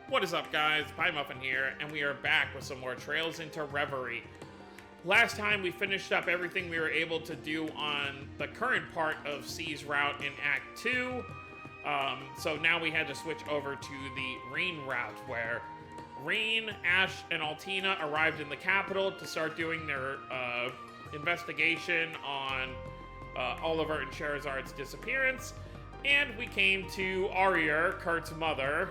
What is up, guys? Pie Muffin here, and we are back with some more Trails into Reverie. Last time we finished up everything we were able to do on the current part of C's route in Act 2. So now we had to switch over to the Reen route, where Reen, Ash, and Altina arrived in the capital to start doing their investigation on Oliver and Scheherazad's disappearance. And we came to Arier, Kurt's mother,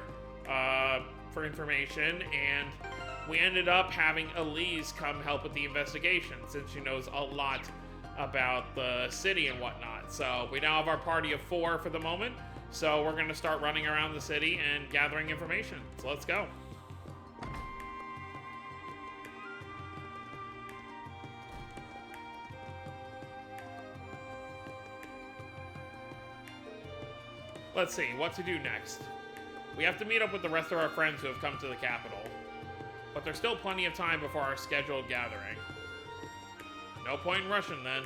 for information, and we ended up having Elise come help with the investigation, since she knows a lot about the city and whatnot. So we now have our party of 4 for the moment, so we're going to start running around the city and gathering information. So let's go. Let's see, what to do next. We have to meet up with the rest of our friends who have come to the capital. But there's still plenty of time before our scheduled gathering. No point in rushing then.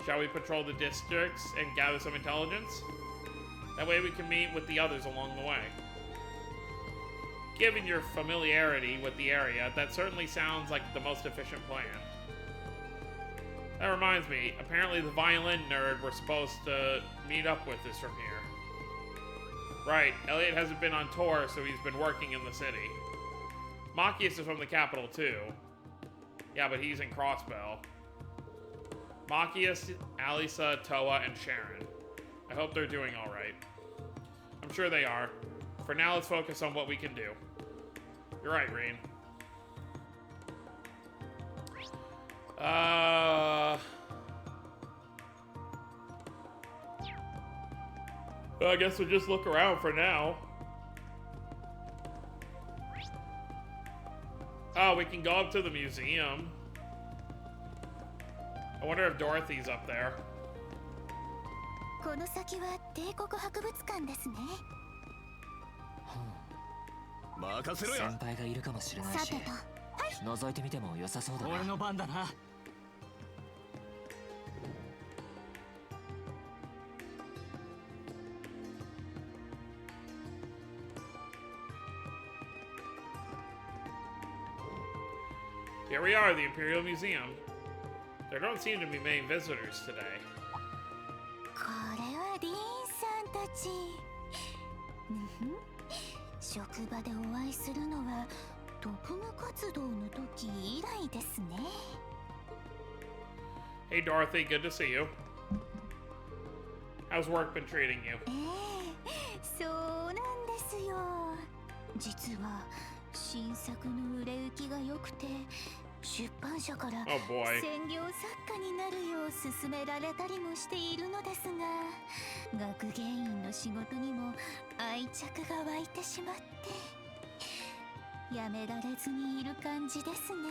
Shall we patrol the districts and gather some intelligence? That way we can meet with the others along the way. Given your familiarity with the area, that certainly sounds like the most efficient plan. That reminds me, apparently the violin nerd we're supposed to meet up with is from here. Right, Elliot hasn't been on tour, so he's been working in the city. Machias is from the capital, too. Yeah, but he's in Crossbell. Machias, Alisa, Toa, and Sharon. I hope they're doing alright. I'm sure they are. For now, let's focus on what we can do. You're right, Reen. Well, I guess we'll just look around for now. Oh, we can go up to the museum. I wonder if Dorothy's up there. この先は帝国博物館ですね。任せろよ。先輩がいるかもしれないし。覗いてみても良さそうだな。俺の番だな。Here we are, the Imperial Museum. There don't seem to be many visitors today. これはリーンさんたち。職場でお会いするのは特務活動の時以来ですね。Hey Dorothy, good to see you. How's work been treating you? そうなんですよ。実は新作の売れ行きが良くて。出版社から専業作家になるよう勧められたりもしているのですが、学芸員の仕事にも愛着が湧いてしまってやめられずにいる感じですね。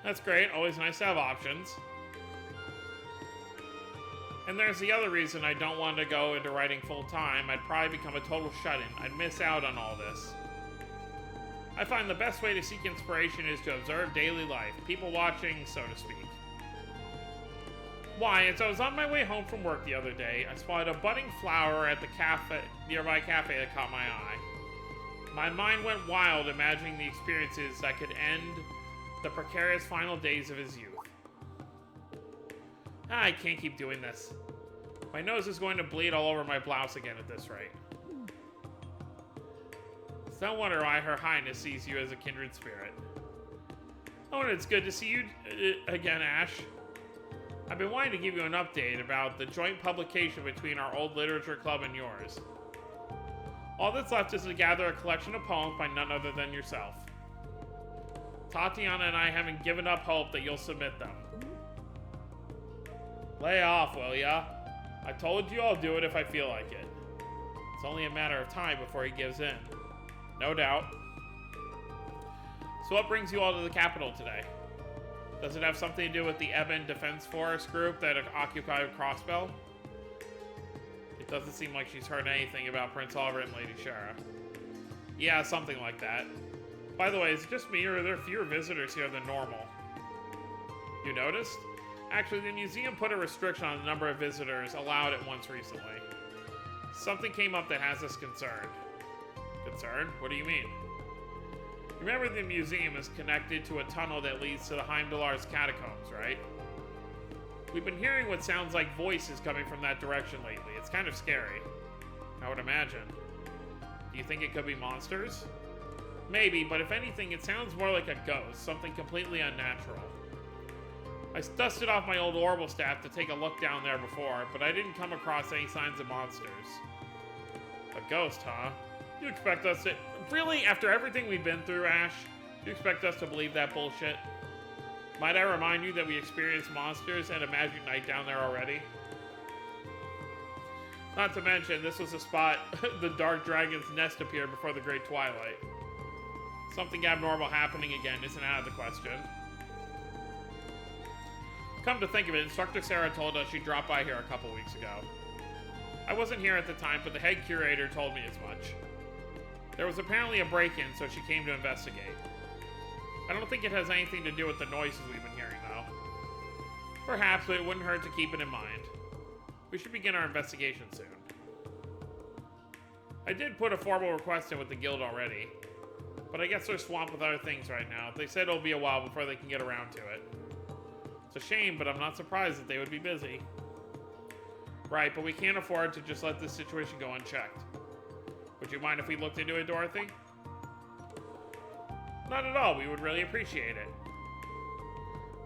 That's great, always nice to have options. And there's the other reason I don't want to go into writing full time. I'd probably become a total shut-in. I'd miss out on all this. I find the best way to seek inspiration is to observe daily life, people watching, so to speak. Why, as I was on my way home from work the other day, I spotted a budding flower at the nearby cafe that caught my eye. My mind went wild imagining the experiences that could end the precarious final days of his youth. I can't keep doing this. My nose is going to bleed all over my blouse again at this rate. It's no wonder why Her Highness sees you as a kindred spirit. Oh, and it's good to see you again, Ash. I've been wanting to give you an update about the joint publication between our old literature club and yours. All that's left is to gather a collection of poems by none other than yourself. Tatiana and I haven't given up hope that you'll submit them. Lay off, will ya? I told you I'll do it if I feel like it. It's only a matter of time before he gives in. No doubt. So what brings you all to the capital today? Does it have something to do with the Eben Defense Force group that occupied Crossbell? It doesn't seem like she's heard anything about Prince Oliver and Lady Shara. Yeah, something like that. By the way, is it just me or are there fewer visitors here than normal? You noticed? Actually, the museum put a restriction on the number of visitors allowed at once recently. Something came up that has us concerned. concerned. What do you mean? Remember, the museum is connected to a tunnel that leads to the Heimdallar's catacombs, right? We've been hearing what sounds like voices coming from that direction lately. It's kind of scary. I would imagine. Do you think it could be monsters? Maybe, but if anything, it sounds more like a ghost, something completely unnatural. I dusted off my old Orbital staff to take a look down there before, but I didn't come across any signs of monsters. A ghost, huh? You expect us to... Really? After everything we've been through, Ash? You expect us to believe that bullshit? Might I remind you that we experienced monsters and a magic night down there already? Not to mention, this was the spot the Dark Dragon's nest appeared before the Great Twilight. Something abnormal happening again isn't out of the question. Come to think of it, Instructor Sarah told us she dropped by here a couple weeks ago. I wasn't here at the time, but the head curator told me as much. There was apparently a break-in, so she came to investigate. I don't think it has anything to do with the noises we've been hearing, though. Perhaps, but it wouldn't hurt to keep it in mind. We should begin our investigation soon. I did put a formal request in with the guild already, but I guess they're swamped with other things right now. They said it'll be a while before they can get around to it. It's a shame, but I'm not surprised that they would be busy. Right, but we can't afford to just let this situation go unchecked. Would you mind if we looked into it, Dorothy? Not at all. We would really appreciate it.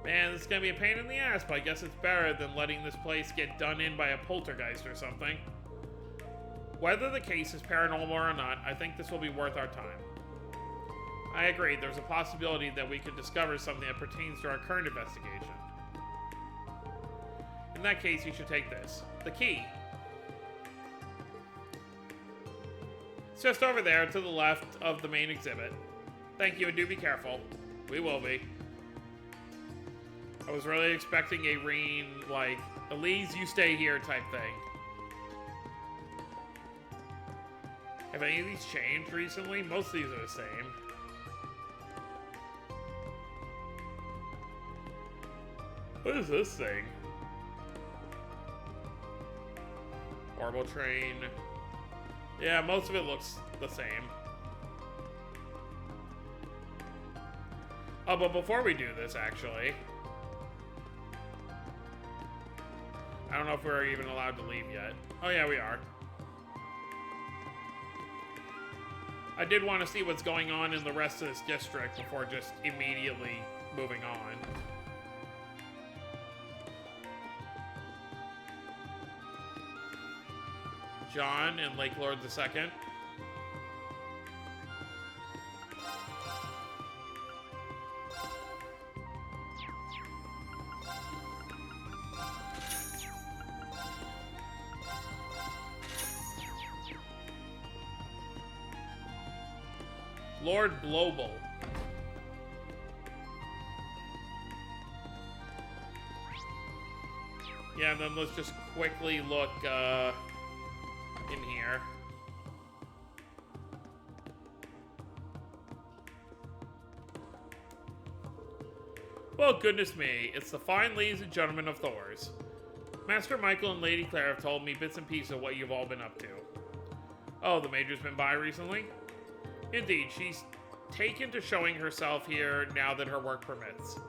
Man, this is gonna be a pain in the ass, but I guess it's better than letting this place get done in by a poltergeist or something. Whether the case is paranormal or not, I think this will be worth our time. I agree. There's a possibility that we could discover something that pertains to our current investigation. In that case, you should take this. The key. It's just over there to the left of the main exhibit. Thank you, and do be careful. We will be. I was really expecting a Reen, like, Elise, you stay here type thing. Have any of these changed recently? Most of these are the same. What is this thing? Orbital train. Yeah, most of it looks the same. Oh, but before we do this, actually, I don't know if we're even allowed to leave yet. Oh yeah, we are. I did want to see what's going on in the rest of this district before just immediately moving on. John and Lake Lord II. Lord Blobel. Yeah, and then let's just quickly look in here. Well, goodness me, it's the fine ladies and gentlemen of Thor's. Master Michael and Lady Claire have told me bits and pieces of what you've all been up to. Oh, the Major's been by recently? Indeed, she's taken to showing herself here now that her work permits.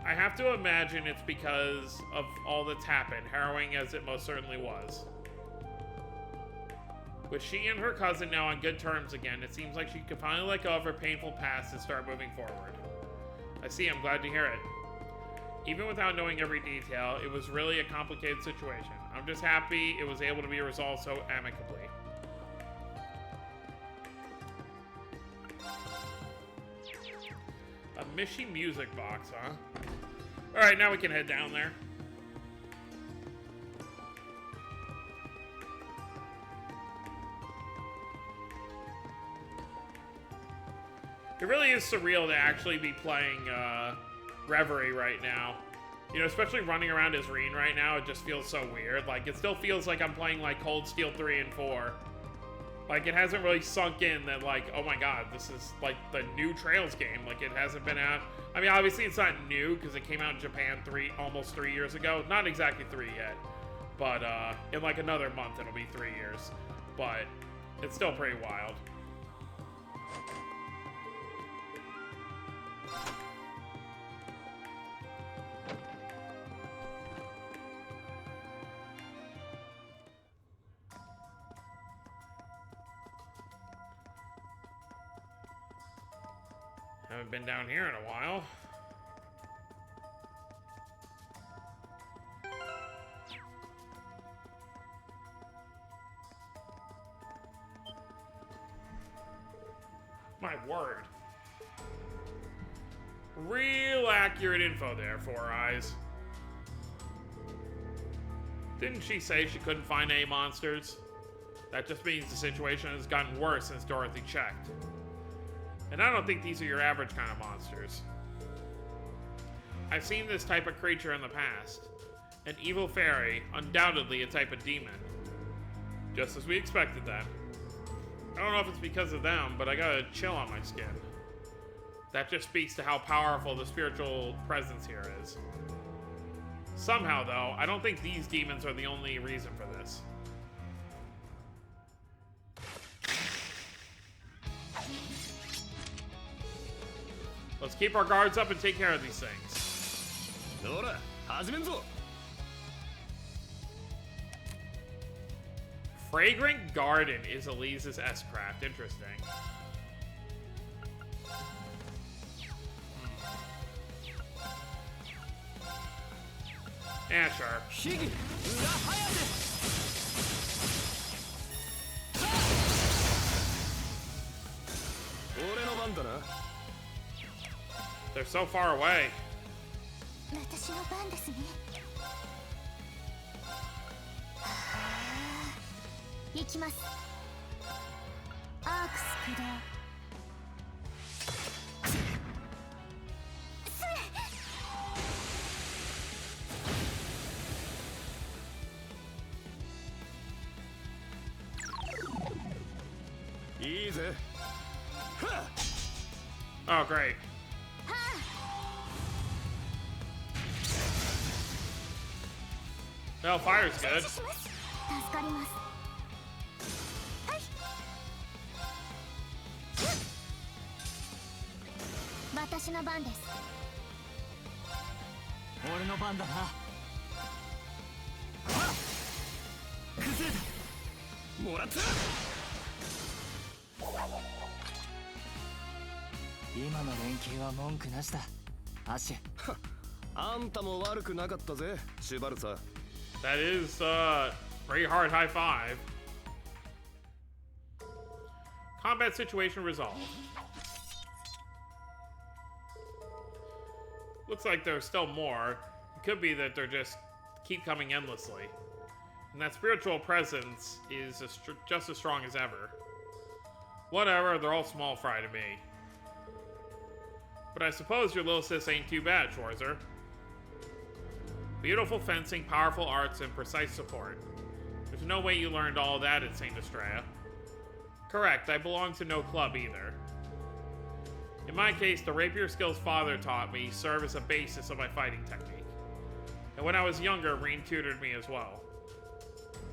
I have to imagine it's because of all that's happened, harrowing as it most certainly was. With she and her cousin now on good terms again, it seems like she can finally let go of her painful past and start moving forward. I see, I'm glad to hear it. Even without knowing every detail, it was really a complicated situation. I'm just happy it was able to be resolved so amicably. A Mishi music box, huh? Alright, now we can head down there. It really is surreal to actually be playing Reverie right now. You know, especially running around as Reen right now, it just feels so weird. Like, it still feels like I'm playing, like, Cold Steel 3 and 4. Like, it hasn't really sunk in that, like, oh my god, this is, like, the new Trails game. Like, it hasn't been out. I mean, obviously it's not new, because it came out in Japan almost 3 years ago. Not exactly 3 yet. But, in, like, another month, it'll be 3 years. But It's still pretty wild. Haven't been down here in a while. My word. Real accurate info there, Four Eyes. Didn't she say she couldn't find any monsters? That just means the situation has gotten worse since Dorothy checked. And I don't think these are your average kind of monsters. I've seen this type of creature in the past. An evil fairy, undoubtedly a type of demon. Just as we expected then. I don't know if it's because of them, but I got a chill on my skin. That just speaks to how powerful the spiritual presence here is. Somehow, though, I don't think these demons are the only reason for this. Let's keep our guards up and take care of these things. Fragrant Garden is Elise's S-Craft. Interesting. Yeah, sure. They're so far away. Oh, great. Well, fire's good. That is pretty hard high five. Combat situation resolved. Looks like there's still more. It could be that they're just keep coming endlessly. And that spiritual presence is just as strong as ever. Whatever, they're all small fry to me. But I suppose your little sis ain't too bad, Schwarzer. Beautiful fencing, powerful arts, and precise support. There's no way you learned all of that at St. Estrella. Correct, I belong to no club either. In my case, the rapier skills father taught me serve as a basis of my fighting technique. And when I was younger, Reen tutored me as well.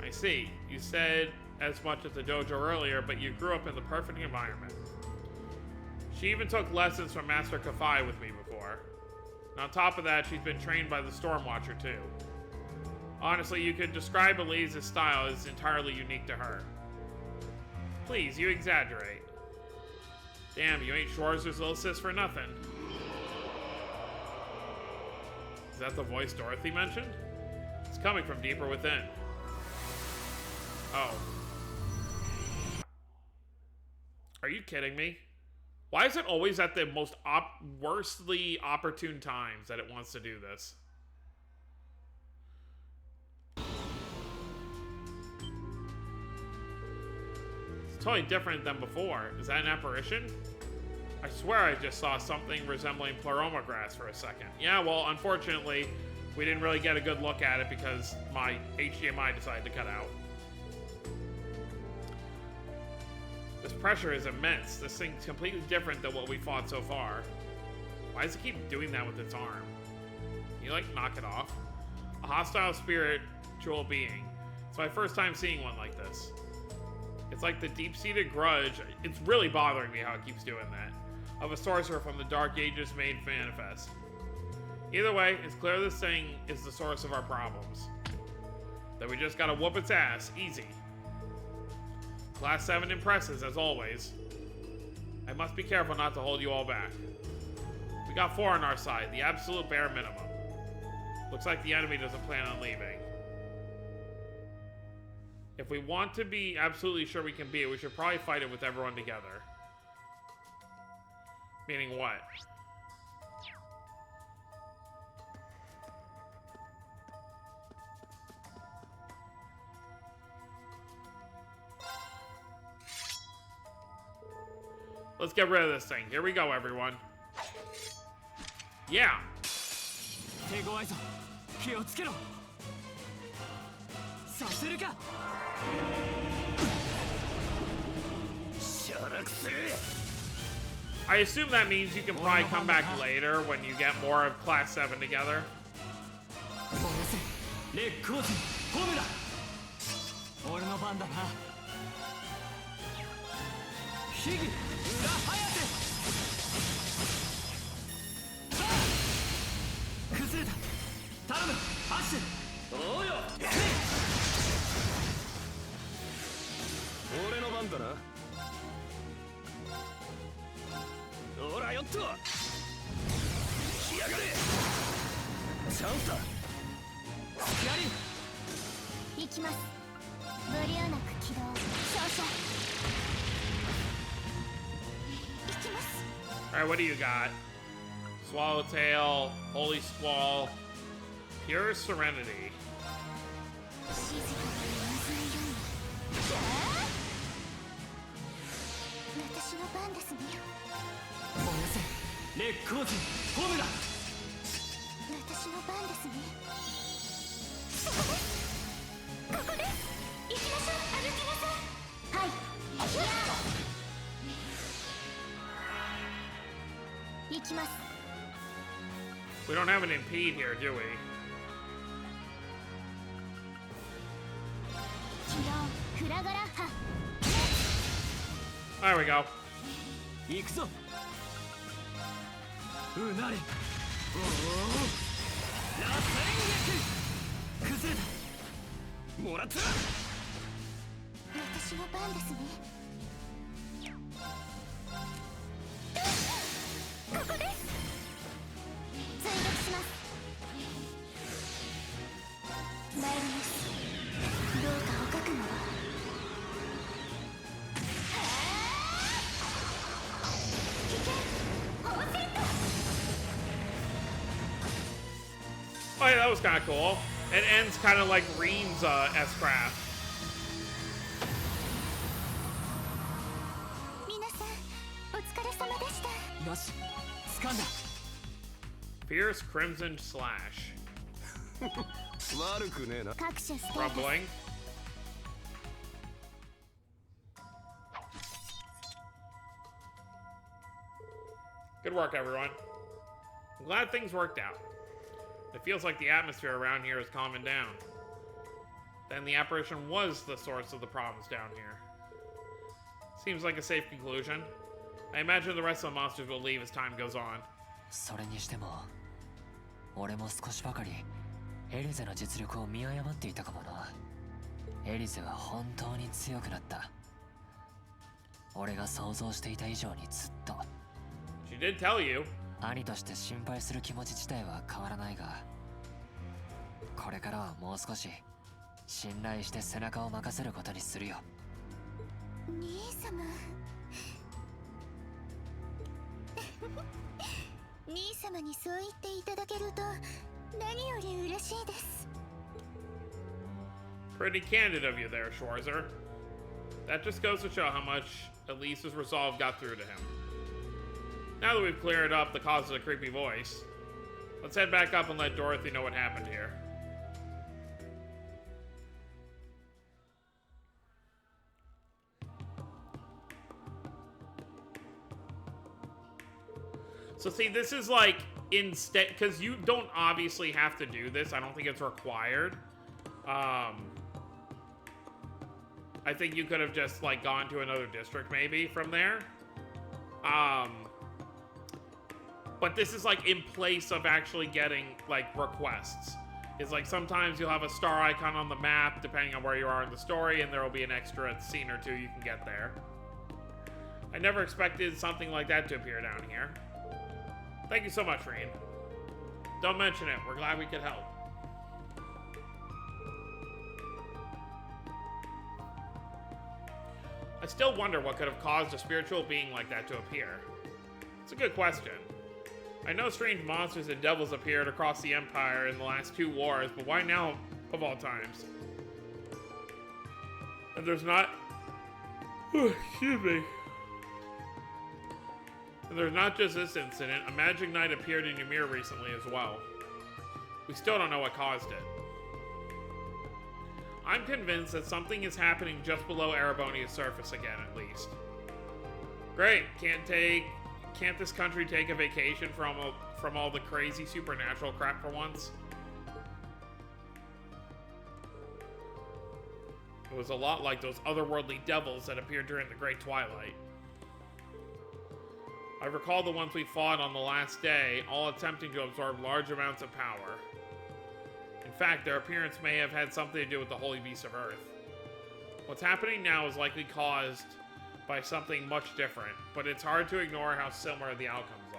I see, you said as much at the dojo earlier, but you grew up in the perfect environment. She even took lessons from Master Kafai with me before. And on top of that, she's been trained by the Stormwatcher too. Honestly, you could describe Elise's style as entirely unique to her. Please, you exaggerate. Damn, you ain't Schwarzer's little sis for nothing. Is that the voice Dorothy mentioned? It's coming from deeper within. Oh. Are you kidding me? Why is it always at the most worstly opportune times that it wants to do this? It's totally different than before. Is that an apparition? I swear I just saw something resembling pleroma grass for a second. Yeah, well, unfortunately, we didn't really get a good look at it because my HDMI decided to cut out. This pressure is immense. This thing's completely different than what we fought so far. Why does it keep doing that with its arm? Can you, like, knock it off? A hostile spiritual being. It's my first time seeing one like this. It's like the deep-seated grudge. It's really bothering me how it keeps doing that. Of a sorcerer from the Dark Ages made manifest. Either way, it's clear this thing is the source of our problems. That we just gotta whoop its ass. Easy. Class 7 impresses, as always. I must be careful not to hold you all back. We got 4 on our side, the absolute bare minimum. Looks like the enemy doesn't plan on leaving. If we want to be absolutely sure we can beat it, we should probably fight it with everyone together. Meaning what? Let's get rid of this thing. Here we go, everyone. Yeah. I assume that means you can probably come back later when you get more of Class 7 together. Alright, what do you got? Swallowtail, Holy Squall, Pure Serenity. We don't have an impede here, do we? There we go. Oh yeah, that was kind of cool. It ends kind of like Rean's S-Craft. Fierce Crimson Slash. Rumbling. Good work, everyone. I'm glad things worked out. It feels like the atmosphere around here is calming down. Then the apparition was the source of the problems down here. Seems like a safe conclusion. I imagine the rest of the monsters will leave as time goes on. それにしても、俺も少しばかりエリゼの実力を見誤っていたかもな。エリゼは本当に強くなった。俺が想像していた以上にずっと。She did tell you. 兄として心配する気持ち自体は変わらないが、これからはもう少し信頼して背中を任せることにするよ。兄様。兄様にそう言っていただけると何より嬉しいです。Pretty candid of you there, Schwarzer. That just goes to show how much Elise's resolve got through to him. Now that we've cleared up the cause of the creepy voice, let's head back up and let Dorothy know what happened here. So see, this is like, instead, because you don't obviously have to do this. I don't think it's required. I think you could have just, like, gone to another district, maybe, from there. But this is, like, in place of actually getting, like, requests. It's like sometimes you'll have a star icon on the map, depending on where you are in the story, and there will be an extra scene or two you can get there. I never expected something like that to appear down here. Thank you so much, Reen. Don't mention it. We're glad we could help. I still wonder what could have caused a spiritual being like that to appear. It's a good question. I know strange monsters and devils appeared across the Empire in the last 2 wars, but why now, of all times? And there's not... excuse me. And there's not just this incident. A magic knight appeared in Ymir recently as well. We still don't know what caused it. I'm convinced that something is happening just below Erebonia's surface again, at least. Great. Can't this country take a vacation from all the crazy supernatural crap for once? It was a lot like those otherworldly devils that appeared during the Great Twilight. I recall the ones we fought on the last day, all attempting to absorb large amounts of power. In fact, their appearance may have had something to do with the holy beasts of Earth. What's happening now is likely caused by something much different, but it's hard to ignore how similar the outcomes are.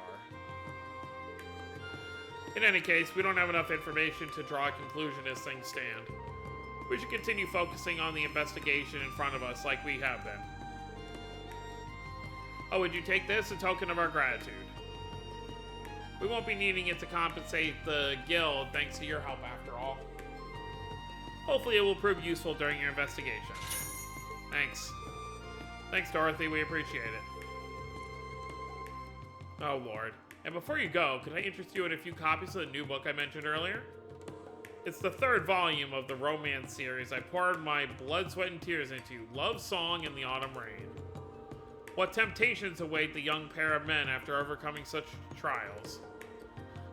In any case, we don't have enough information to draw a conclusion as things stand. We should continue focusing on the investigation in front of us like we have been. Oh, would you take this? A token of our gratitude. We won't be needing it to compensate the guild thanks to your help after all. Hopefully it will prove useful during your investigation. Thanks. Thanks, Dorothy. We appreciate it. Oh, Lord. And before you go, could I interest you in a few copies of the new book I mentioned earlier? It's the 3rd volume of the romance series I poured my blood, sweat, and tears into, Love Song in the Autumn Rain. What temptations await the young pair of men after overcoming such trials?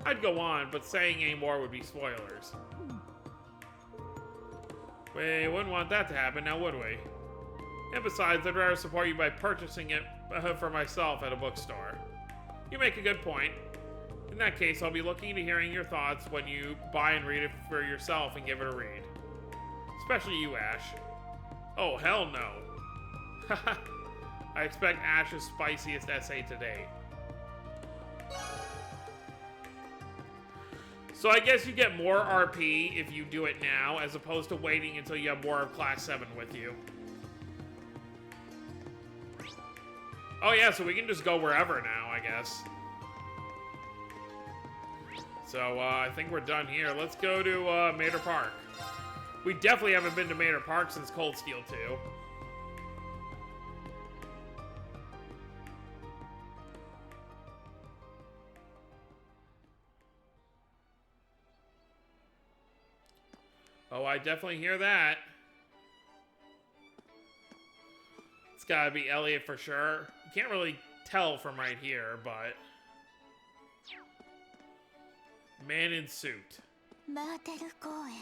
I'd go on, but saying any more would be spoilers. We wouldn't want that to happen, now would we? And besides, I'd rather support you by purchasing it for myself at a bookstore. You make a good point. In that case, I'll be looking to hearing your thoughts when you buy and read it for yourself and give it a read. Especially you, Ash. Oh, hell no. Haha. I expect Ash's spiciest essay to date. So I guess you get more RP if you do it now, as opposed to waiting until you have more of Class 7 with you. Oh yeah, so we can just go wherever now, I guess. So I think we're done here. Let's go to Mater Park. We definitely haven't been to Mater Park since Cold Steel 2. Oh, I definitely hear that. It's gotta be Elliot for sure. You can't really tell from right here, but... Man in suit. バーテル公園。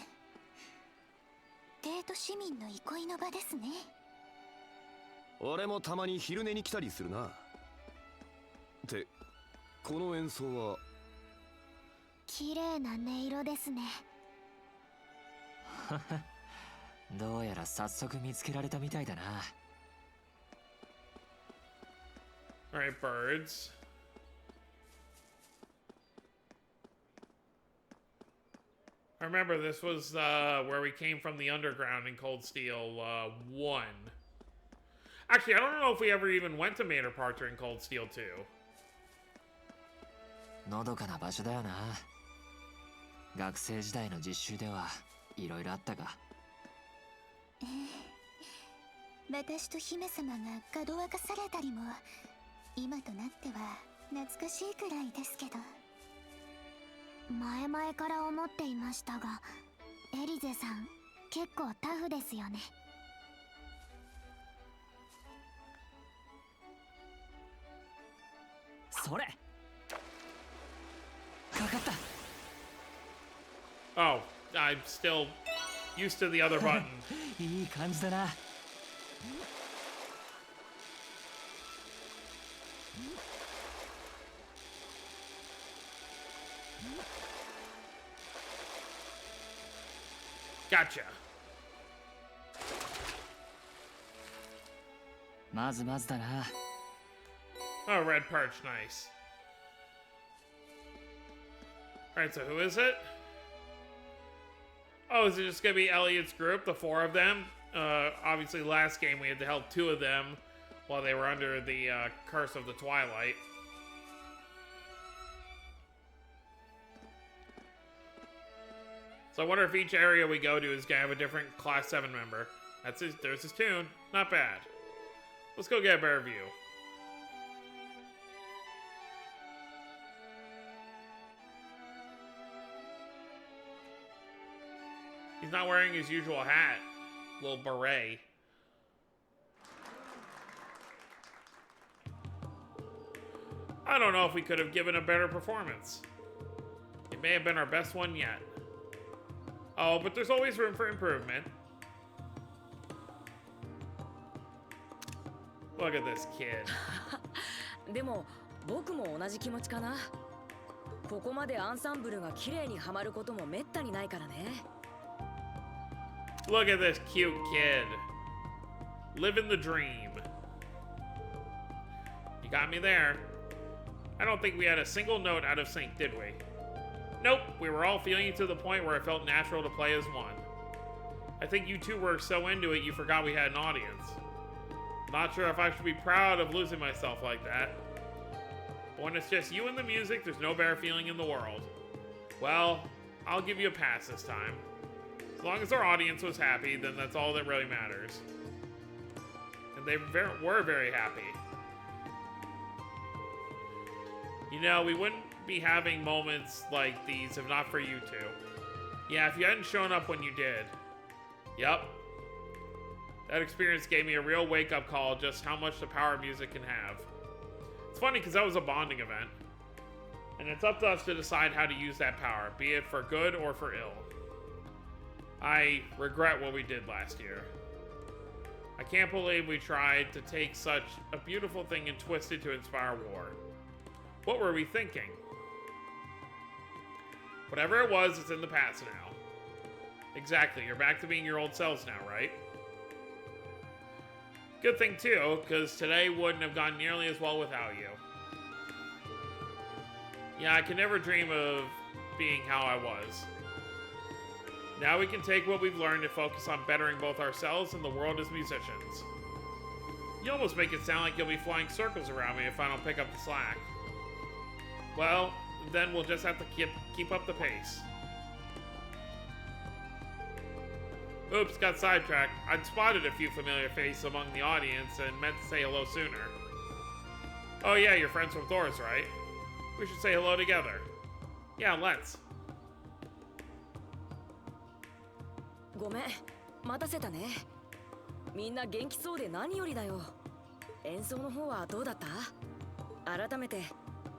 帝都市民の憩いの場ですね。俺もたまに昼寝に来たりするな。ってこの演奏は綺麗な音色ですね。どうやら早速見つけられたみたいだな。Alright, birds. I remember this was where we came from the underground in Cold Steel 1. Actually, I don't know if we ever even went to Mater Park during Cold Steel 2. のどかな場所だよな。学生時代の実習ではいろいろあったが。私と姫様がかどわかされたりも、今となっては懐かしいくらいですけど。前々から思っていましたが、エリゼさん結構タフですよね。それ。かかった。Oh, I'm still used to the other button. いい感じだな。Gotcha. まずまずだな。 Oh, red perch, nice. Alright, so who is it? Oh, is it just gonna be Elliot's group, the 4 of them? Obviously last game we had to help 2 of them while they were under the curse of the Twilight. So I wonder if each area we go to is gonna have a different Class 7 member. There's his tune. Not bad. Let's go get a better view. He's not wearing his usual hat. Little beret. I don't know if we could have given a better performance. It may have been our best one yet. Oh, but there's always room for improvement. Look at this kid. でも僕も同じ気持ちかな。ここまでアンサンブルが綺麗にはまることもめったにないからね。 Look at this cute kid. Living the dream. You got me there. I don't think we had a single note out of sync, did we? Nope, we were all feeling it to the point where it felt natural to play as one. I think you two were so into it you forgot we had an audience. Not sure if I should be proud of losing myself like that. But when it's just you and the music, there's no better feeling in the world. Well, I'll give you a pass this time. As long as our audience was happy, then that's all that really matters. And they were very happy. You know, we wouldn't be having moments like these if not for you two. Yeah, if you hadn't shown up when you did. Yep. That experience gave me a real wake-up call just how much the power of music can have. It's funny because that was a bonding event. And it's up to us to decide how to use that power, be it for good or for ill. I regret what we did last year. I can't believe we tried to take such a beautiful thing and twist it to inspire war. What were we thinking? Whatever it was, it's in the past now. Exactly, you're back to being your old selves now, right? Good thing too, because today wouldn't have gone nearly as well without you. Yeah, I could never dream of being how I was. Now we can take what we've learned and focus on bettering both ourselves and the world as musicians. You almost make it sound like you'll be flying circles around me if I don't pick up the slack. Well, then we'll just have to keep up the pace. Oops, got sidetracked. I'd spotted a few familiar faces among the audience and meant to say hello sooner. Oh yeah, you're friends from Thor's, right? We should say hello together. Yeah, let's. ごめん、待たせたね。みんな元気そうで何よりだよ。演奏の方はどうだった？改めて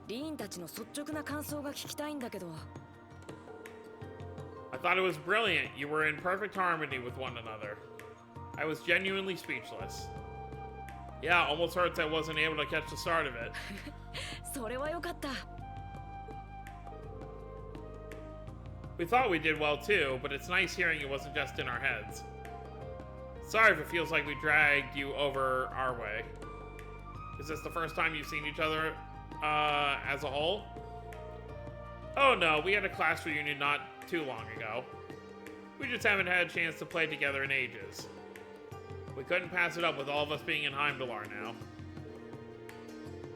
リーンたちの率直な感想が聞きたいんだけど。I thought it was brilliant. You were in perfect harmony with one another. I was genuinely speechless. Yeah, almost hurts I wasn't able to catch the start of it. それはよかった。 We thought we did well too, but it's nice hearing it wasn't just in our heads. Sorry if it feels like we dragged you over our way. Is this the first time you've seen each other as a whole? Oh no, we had a class reunion not too long ago. We just haven't had a chance to play together in ages. We couldn't pass it up with all of us being in Heimdallar now.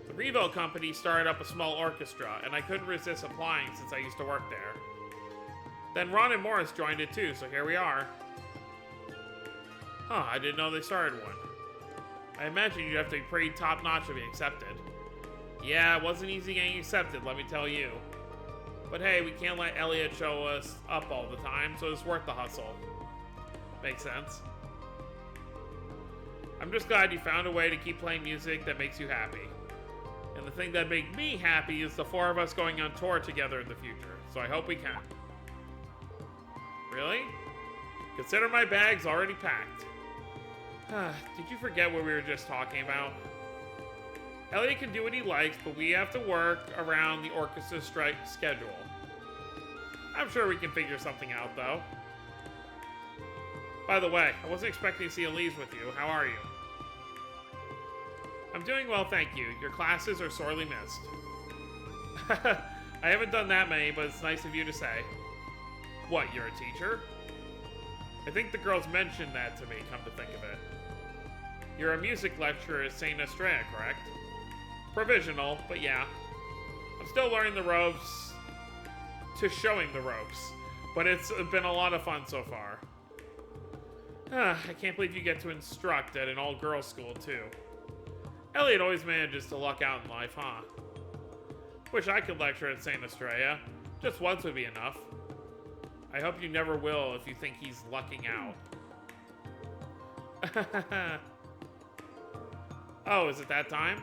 The Revo company started up a small orchestra, and I couldn't resist applying since I used to work there. Then Ron and Morris joined it too, so here we are. Huh, I didn't know they started one. I imagine you'd have to be pretty top-notch to be accepted. Yeah, it wasn't easy getting accepted, let me tell you. But hey, we can't let Elliot show us up all the time, so it's worth the hustle. Makes sense. I'm just glad you found a way to keep playing music that makes you happy. And the thing that makes me happy is the 4 of us going on tour together in the future, so I hope we can. Really? Consider my bags already packed. Did you forget what we were just talking about? Elliot can do what he likes, but we have to work around the orchestra strike schedule. I'm sure we can figure something out, though. By the way, I wasn't expecting to see Elise with you. How are you? I'm doing well, thank you. Your classes are sorely missed. I haven't done that many, but it's nice of you to say. What, you're a teacher? I think the girls mentioned that to me, come to think of it. You're a music lecturer at St. Estrella, correct? Provisional, but yeah. I'm still learning the ropes to showing the ropes, but it's been a lot of fun so far. I can't believe you get to instruct at an all-girls school, too. Elliot always manages to luck out in life, huh? Wish I could lecture at St. Estrella. Just once would be enough. I hope you never will if you think he's lucking out. Oh, is it that time?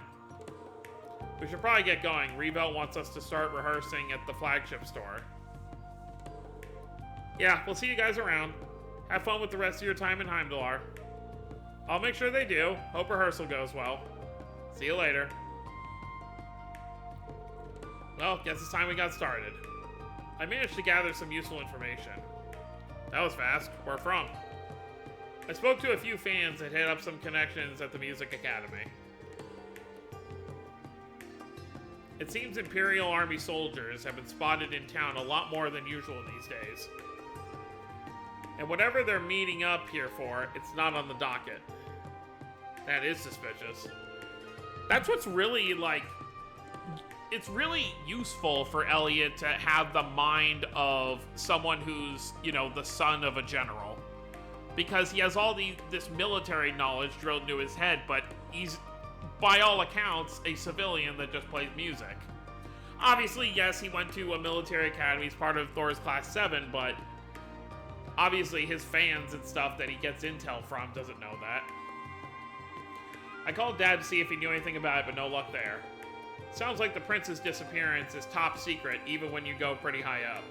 We should probably get going. Rebel wants us to start rehearsing at the flagship store. Yeah, we'll see you guys around. Have fun with the rest of your time in Heimdallar. I'll make sure they do. Hope rehearsal goes well. See you later. Well, guess it's time we got started. I managed to gather some useful information. That was fast. Where from? I spoke to a few fans that hit up some connections at the Music Academy. It seems Imperial Army soldiers have been spotted in town a lot more than usual these days. And whatever they're meeting up here for, it's not on the docket. That is suspicious. That's what's really, like... It's really useful for Elliot to have the mind of someone who's, you know, the son of a general. Because he has all this military knowledge drilled into his head, but he's, by all accounts, a civilian that just plays music. Obviously, yes, he went to a military academy as part of Thor's Class 7, but obviously his fans and stuff that he gets intel from doesn't know that. I called Dad to see if he knew anything about it, but no luck there. Sounds like the prince's disappearance is top secret, even when you go pretty high up.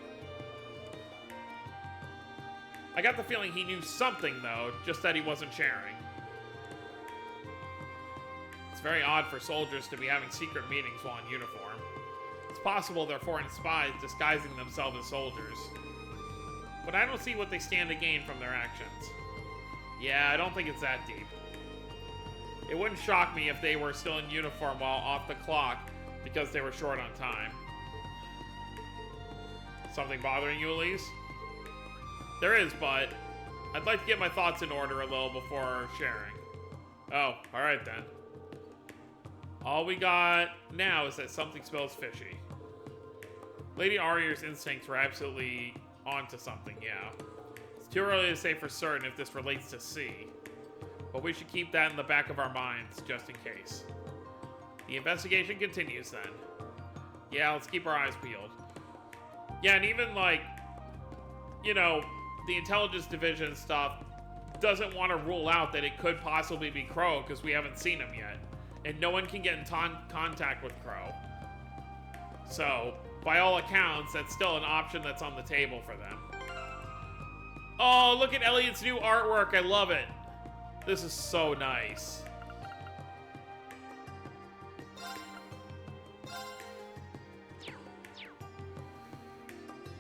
I got the feeling he knew something, though, just that he wasn't sharing. It's very odd for soldiers to be having secret meetings while in uniform. It's possible they're foreign spies disguising themselves as soldiers. But I don't see what they stand to gain from their actions. Yeah, I don't think it's that deep. It wouldn't shock me if they were still in uniform while off the clock because they were short on time. Something bothering you, Elise? There is, but I'd like to get my thoughts in order a little before sharing. Oh, alright then. All we got now is that something smells fishy. Lady Aryer's instincts were absolutely onto something, yeah. It's too early to say for certain if this relates to C. But we should keep that in the back of our minds, just in case. The investigation continues, then. Yeah, let's keep our eyes peeled. Yeah, and even, like, you know, the intelligence division stuff doesn't want to rule out that it could possibly be Crow, because we haven't seen him yet. And no one can get in contact with Crow. So, by all accounts, that's still an option that's on the table for them. Oh, look at Elliot's new artwork. I love it. This is so nice.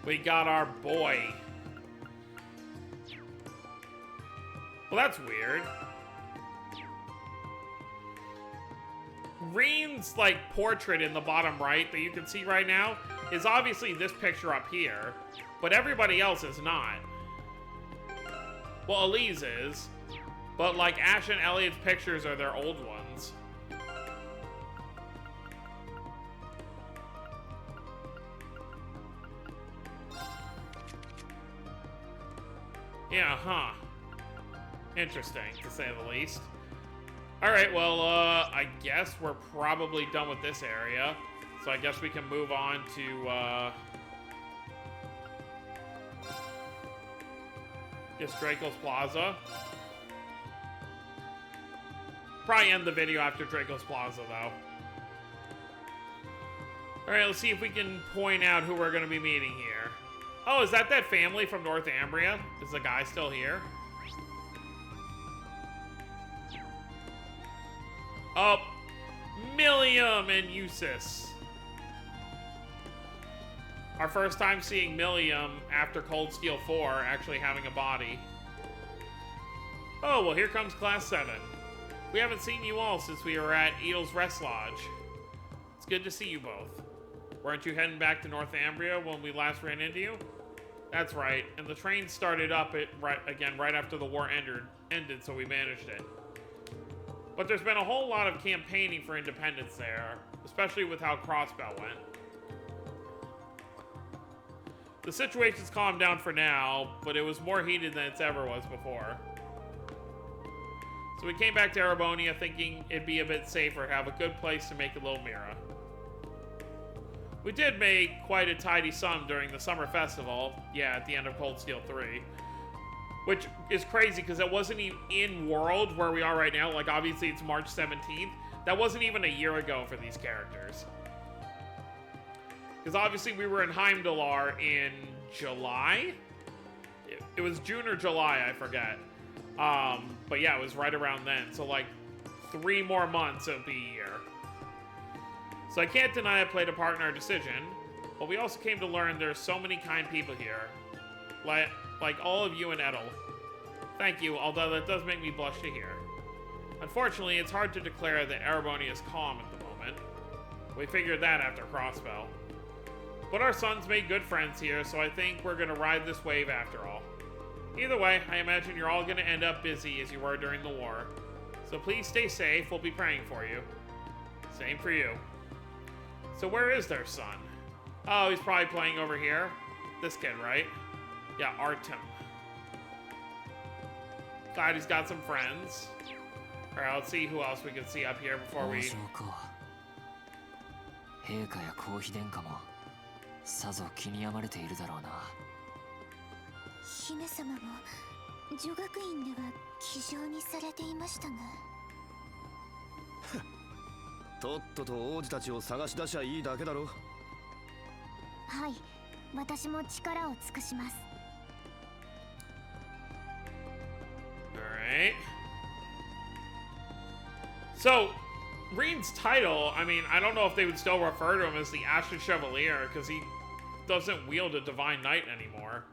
We got our boy. Well, that's weird. Reen's, like, portrait in the bottom right that you can see right now is obviously this picture up here, but everybody else is not. Well, Elise is. But, like, Ash and Elliot's pictures are their old ones. Yeah, huh. Interesting, to say the least. Alright, well, I guess we're probably done with this area. So I guess we can move on to, just Draco's Plaza. Probably end the video after Draco's Plaza, though. Alright, let's see if we can point out who we're going to be meeting here. Oh, is that family from Northumbria? Is the guy still here? Oh, Milliam and Eustace. Our first time seeing Milliam after Cold Steel 4 actually having a body. Oh, well, here comes Class 7. We haven't seen you all since we were at Edel's Rest Lodge. It's good to see you both. Weren't you heading back to Northumbria when we last ran into you? That's right, and the train started up right after the war ended, so we managed it. But there's been a whole lot of campaigning for independence there, especially with how Crossbell went. The situation's calmed down for now, but it was more heated than it ever was before. So we came back to Erebonia thinking it'd be a bit safer to have a good place to make a little Mira. We did make quite a tidy sum during the summer festival, yeah, at the end of Cold Steel 3. Which is crazy because it wasn't even in world where we are right now. Like, obviously it's March 17th. That wasn't even a year ago for these characters. Because obviously we were in Heimdallar in July? It was June or July, I forget. But yeah, it was right around then. So like 3 more months of the year. So I can't deny I played a part in our decision. But we also came to learn there's so many kind people here. Like all of you and Edel. Thank you, although that does make me blush to hear. Unfortunately, it's hard to declare that Erebonia is calm at the moment. We figured that after Crossbell. But our sons made good friends here, so I think we're gonna ride this wave after all. Either way, I imagine you're all gonna end up busy as you were during the war. So please stay safe, we'll be praying for you. Same for you. So where is their son? Oh, he's probably playing over here. This kid, right? Yeah, Artem. Glad he's got some friends. Alright, let's see who else we can see up here before we... 陛下や皇妃殿下もさぞ気に病まれているだろうな。姫様も女学院では気丈にされていましたが。とっとと王子たちを探し出しゃいいだけだろ。はい、私も力を尽くします。Alright. So, Reen's title, I mean, I don't know if they would still refer to him as the Ashen Chevalier, because he doesn't wield a Divine Knight anymore.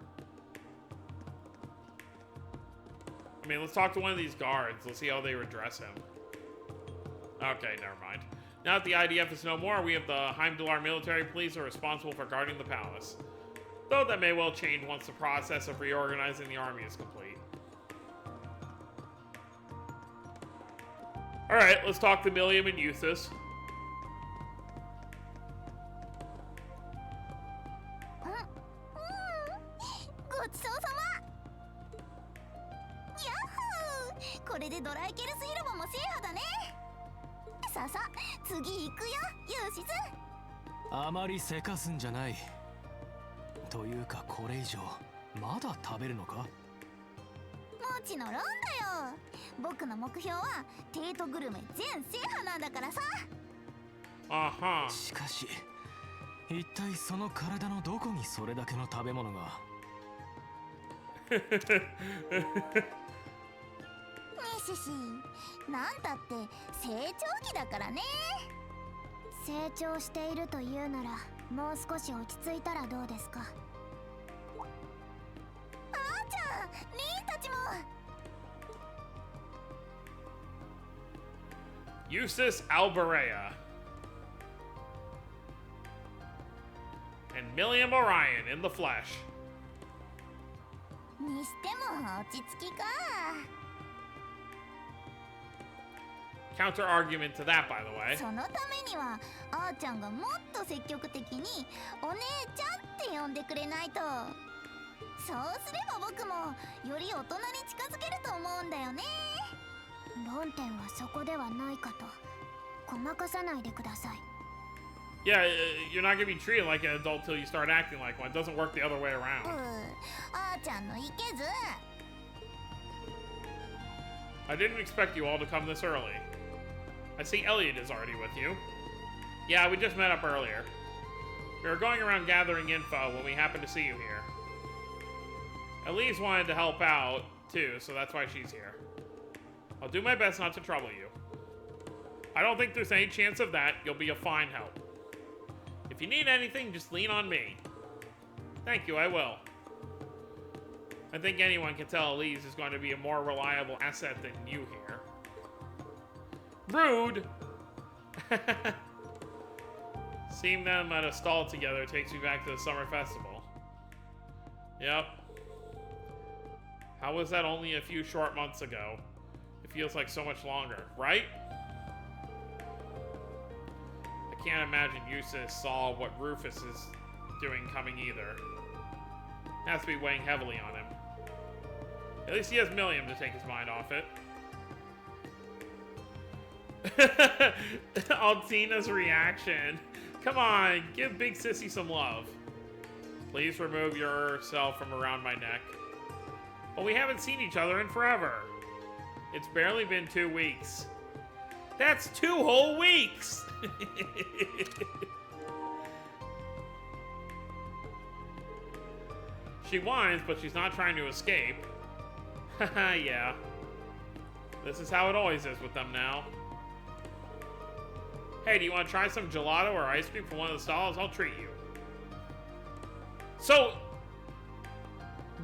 I mean, let's talk to one of these guards. Let's see how they redress him. Okay, never mind. Now that the IDF is no more, we have the Heimdallar military police who are responsible for guarding the palace. Though that may well change once the process of reorganizing the army is complete. Alright, let's talk to Milliam and Eustace. Uh-huh. しかし、一体その体のどこにそれだけの食べ物が。ねシシ、なんだって成長期だからね。成長しているというなら、もう少し落ち着いたらどうですか。あーちゃん、リーンたちも。Eustace Alberea. And Milliam Orion in the flesh. にしても落ち着きか。Counter argument to that, by the way. そのためにはあーちゃんがもっと積極的にお姉ちゃんって呼んでくれないと。そうすれば僕もより大人に近づけると思うんだよね。論点はそこではないかと。ごまかさないでください。Yeah, you're not gonna be treated like an adult till you start acting like one. It doesn't work the other way around. あーちゃんのいけず。I didn't expect you all to come this early. I see Elliot is already with you. Yeah, we just met up earlier. We were going around gathering info when we happened to see you here. Elise wanted to help out, too, so that's why she's here. I'll do my best not to trouble you. I don't think there's any chance of that. You'll be a fine help. If you need anything, just lean on me. Thank you, I will. I think anyone can tell Elise is going to be a more reliable asset than you here. Rude! Seeing them at a stall together takes me back to the summer festival. Yep. How was that only a few short months ago? It feels like so much longer, right? I can't imagine Eustace saw what Rufus is doing coming either. Has to be weighing heavily on him. At least he has Milliam to take his mind off it. Altina's reaction. Come on, give Big Sissy some love. Please remove yourself from around my neck. Well, we haven't seen each other in forever. It's barely been 2 weeks. That's 2 whole weeks! She whines, but she's not trying to escape. Haha, yeah. This is how it always is with them now. Hey, do you want to try some gelato or ice cream from one of the stalls? I'll treat you. So,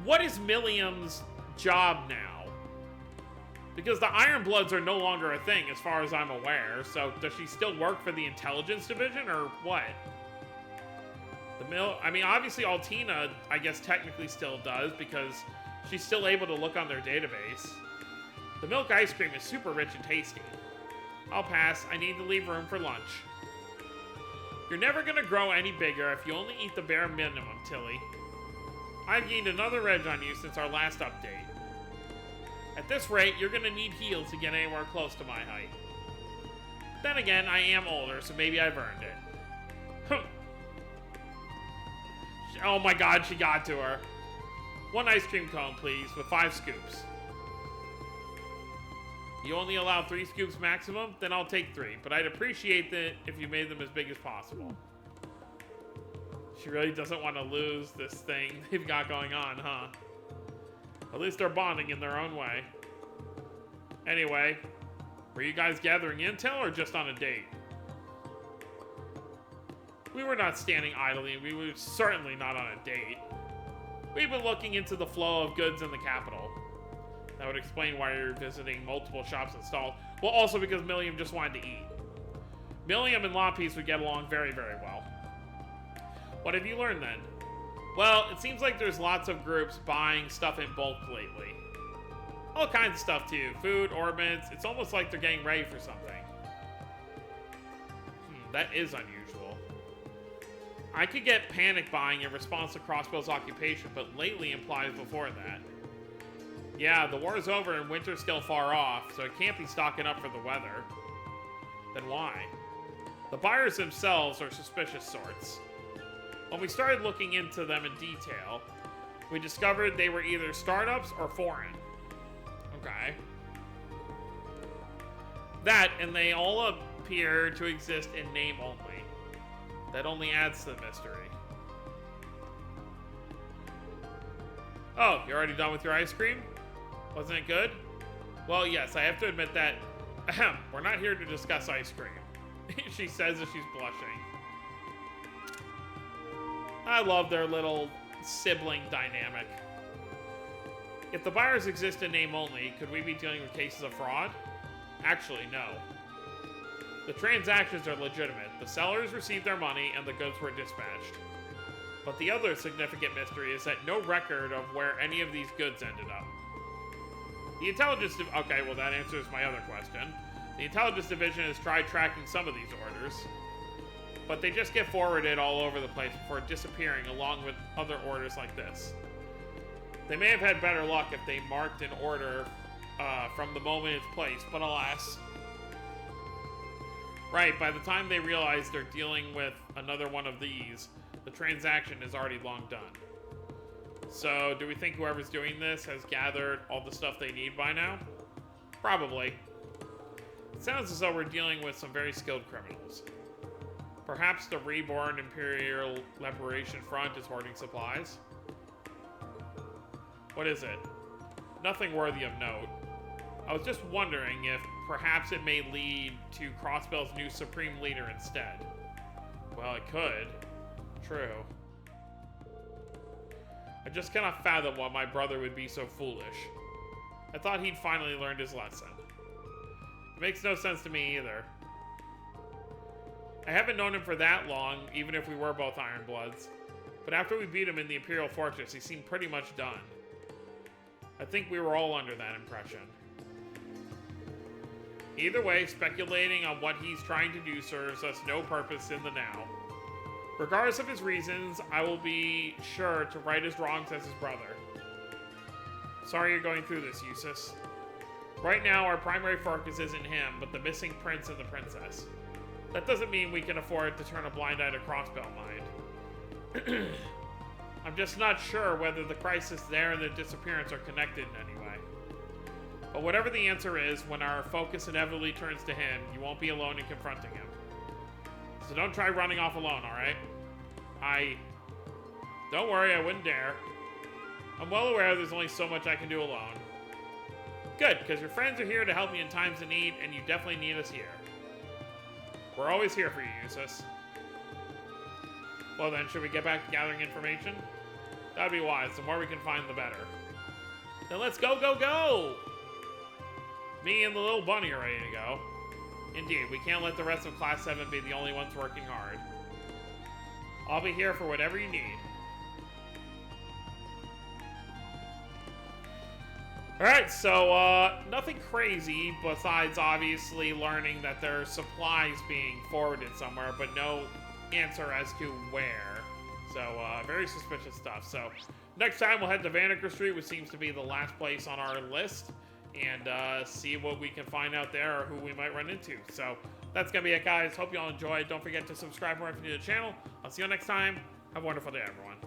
what is Milliam's job now? Because the Iron Bloods are no longer a thing, as far as I'm aware. So, does she still work for the Intelligence Division, or what? I mean, obviously Altina, I guess, technically still does, because she's still able to look on their database. The milk ice cream is super rich and tasty. I'll pass. I need to leave room for lunch. You're never gonna grow any bigger if you only eat the bare minimum, Tilly. I've gained another edge on you since our last update. At this rate, you're gonna need heels to get anywhere close to my height. Then again, I am older, so maybe I've earned it. Oh my god, she got to her. 1 ice cream cone, please, with 5 scoops. You only allow 3 scoops maximum? Then I'll take 3, but I'd appreciate that if you made them as big as possible. She really doesn't want to lose this thing they've got going on, huh? At least they're bonding in their own way. Anyway, were you guys gathering intel or just on a date? We were not standing idly, we were certainly not on a date. We've been looking into the flow of goods in the capital. That would explain why you're visiting multiple shops and stalls. Well, also because Milliam just wanted to eat. Milliam and Loppies would get along very, very well. What have you learned then? Well, it seems like there's lots of groups buying stuff in bulk lately. All kinds of stuff too. Food, orbits. It's almost like they're getting ready for something. That is unusual. I could get panic buying in response to Crossbow's occupation, but lately implies before that. Yeah, the war's over and winter's still far off, so it can't be stocking up for the weather. Then why? The buyers themselves are suspicious sorts. When we started looking into them in detail, we discovered they were either startups or foreign. Okay. That, and they all appear to exist in name only. That only adds to the mystery. Oh, you're already done with your ice cream? Wasn't it good? Well, yes, I have to admit that we're not here to discuss ice cream. She says as she's blushing. I love their little sibling dynamic. If the buyers exist in name only, could we be dealing with cases of fraud? Actually, no. The transactions are legitimate. The sellers received their money and the goods were dispatched. But the other significant mystery is that no record of where any of these goods ended up. The Intelligence okay, well that answers my other question. The Intelligence Division has tried tracking some of these orders, but they just get forwarded all over the place before disappearing along with other orders like this. They may have had better luck if they marked an order from the moment it's placed, but alas. Right, by the time they realize they're dealing with another one of these, the transaction is already long done. So, do we think whoever's doing this has gathered all the stuff they need by now? Probably. It sounds as though we're dealing with some very skilled criminals. Perhaps the reborn Imperial Liberation Front is hoarding supplies? What is it? Nothing worthy of note. I was just wondering if perhaps it may lead to Crossbell's new Supreme Leader instead. Well, it could. True. I just cannot fathom why my brother would be so foolish. I thought he'd finally learned his lesson. It makes no sense to me either. I haven't known him for that long, even if we were both Ironbloods. But after we beat him in the Imperial Fortress, he seemed pretty much done. I think we were all under that impression. Either way, speculating on what he's trying to do serves us no purpose in the now. Regardless of his reasons, I will be sure to right his wrongs as his brother. Sorry you're going through this, Eustace. Right now, our primary focus isn't him, but the missing prince and the princess. That doesn't mean we can afford to turn a blind eye to Crossbell, mind. I'm just not sure whether the crisis there and the disappearance are connected in any way. But whatever the answer is, when our focus inevitably turns to him, you won't be alone in confronting him. So don't try running off alone, alright? Don't worry, I wouldn't dare. I'm well aware there's only so much I can do alone. Good, because your friends are here to help you in times of need, and you definitely need us here. We're always here for you, Eustace. Well then, should we get back to gathering information? That'd be wise. The more we can find, the better. Then let's go, go, go! Me and the little bunny are ready to go. Indeed, we can't let the rest of Class 7 be the only ones working hard. I'll be here for whatever you need. Alright, so, nothing crazy besides obviously learning that there are supplies being forwarded somewhere, but no answer as to where. So, very suspicious stuff. So, next time we'll head to Vanaker Street, which seems to be the last place on our list, and see what we can find out there or who we might run into. So, that's gonna be it, guys. Hope you all enjoyed. Don't forget to subscribe more if you're new to the channel. I'll see you next time. Have a wonderful day, everyone.